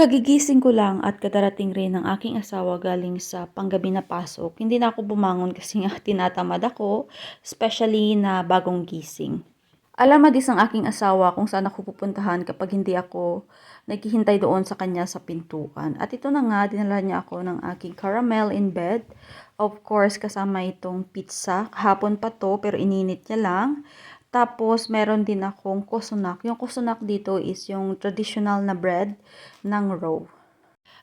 Kagigising ko lang at kadarating rin ng aking asawa galing sa panggabi na pasok. Hindi na ako bumangon kasi nga tinatamad ako, especially na bagong gising. Alam madis ng aking asawa kung saan ako pupuntahan kapag hindi ako naghihintay doon sa kanya sa pintuan. At ito na nga, dinala niya ako ng aking caramel in bed. Of course, kasama itong pizza. Kahapon pa to, pero ininit niya lang. Tapos, meron din akong kusunak. Yung kusunak dito is yung traditional na bread ng roe.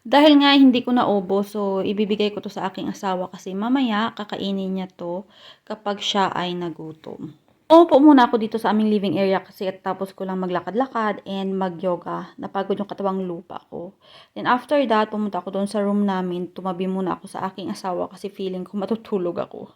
Dahil nga hindi ko naubo, so ibibigay ko to sa aking asawa kasi mamaya kakainin niya to kapag siya ay nagutom. Umupo muna ako dito sa aming living area kasi at tapos ko lang maglakad-lakad and mag-yoga. Napagod yung katawang lupa ko. Then after that, pumunta ako doon sa room namin. Tumabi muna ako sa aking asawa kasi feeling ko matutulog ako.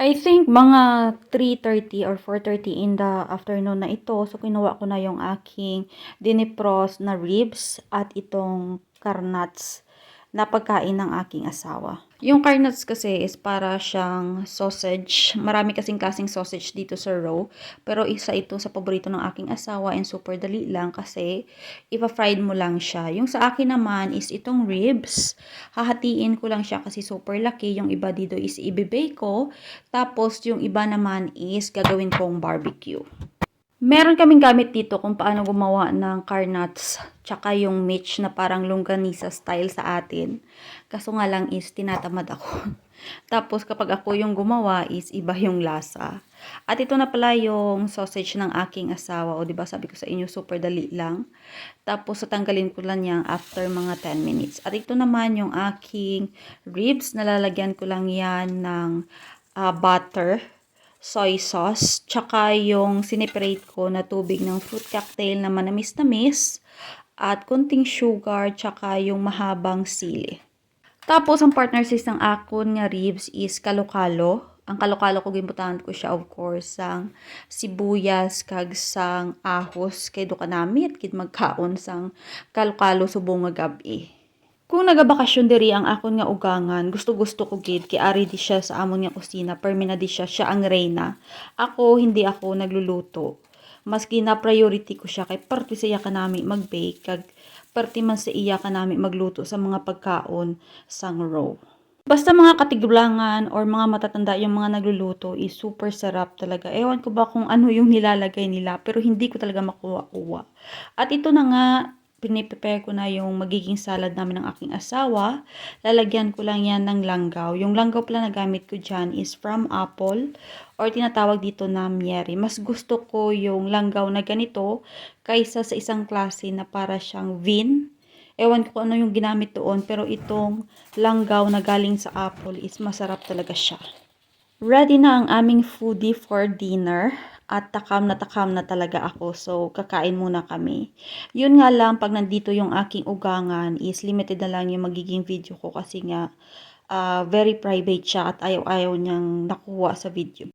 I think mga 3:30 or 4:30 in the afternoon na ito. So, kinuha ko na yung aking dinipros na ribs at itong carnuts na pagkain ng aking asawa. Yung carnuts kasi is para siyang sausage. Marami kasing klaseng sausage dito sa roe. Pero isa ito sa paborito ng aking asawa and super dali lang kasi ipa-fried mo lang siya. Yung sa akin naman is itong ribs. Hahatiin ko lang siya kasi super laki. Yung iba dito is ibibake ko. Tapos yung iba naman is gagawin kong barbecue. Meron kaming gamit dito kung paano gumawa ng carnuts, tsaka yung mitch na parang longganisa style sa atin. Kaso nga lang is tinatamad ako. Tapos kapag ako yung gumawa is iba yung lasa. At ito na pala yung sausage ng aking asawa. O diba sabi ko sa inyo super dali lang. Tapos tatanggalin ko lang yan after mga 10 minutes. At ito naman yung aking ribs. Nalalagyan ko lang yan ng butter, soy sauce, tsaka yung sineparate ko na tubig ng fruit cocktail na manamis-namis, at konting sugar, tsaka yung mahabang sili. Tapos, ang partner sis ng akon nga ribs is kalokalo. Ang kalokalo ko, gimbutahan ko siya, of course, sang sibuyas, kag sang ahos, kay do kanamit, kid magkaon sang kalokalo subong nga gabi. Kung nagabakasyon diri ang akon nga ugangan, gusto-gusto ko gid kay ari di siya sa amon nga kusina, permi na di siya ang reyna. Ako hindi ako nagluluto. Maski na priority ko siya kay parte sa iya kanami mag-bake kag parte man sa iya kanami magluto sa mga pagkaon sang roe. Basta mga katigulangan or mga matatanda yung mga nagluluto is super sarap talaga. Ewan ko ba kung ano yung nilalagay nila pero hindi ko talaga makuha-kuha. At ito na nga, piniprepare ko na yung magiging salad namin ng aking asawa. Lalagyan ko lang yan ng langgaw. Yung langgaw pala na gamit ko dyan is from apple or tinatawag dito na mieri. Mas gusto ko yung langgaw na ganito kaysa sa isang klase na para siyang vin. Ewan ko kung ano yung ginamit doon pero itong langgaw na galing sa apple is masarap talaga siya. Ready na ang aming foodie for dinner at takam na talaga ako. So, kakain muna kami. Yun nga lang, pag nandito yung aking ugangan is limited na lang yung magiging video ko kasi nga very private siya at ayaw-ayaw niyang nakuha sa video.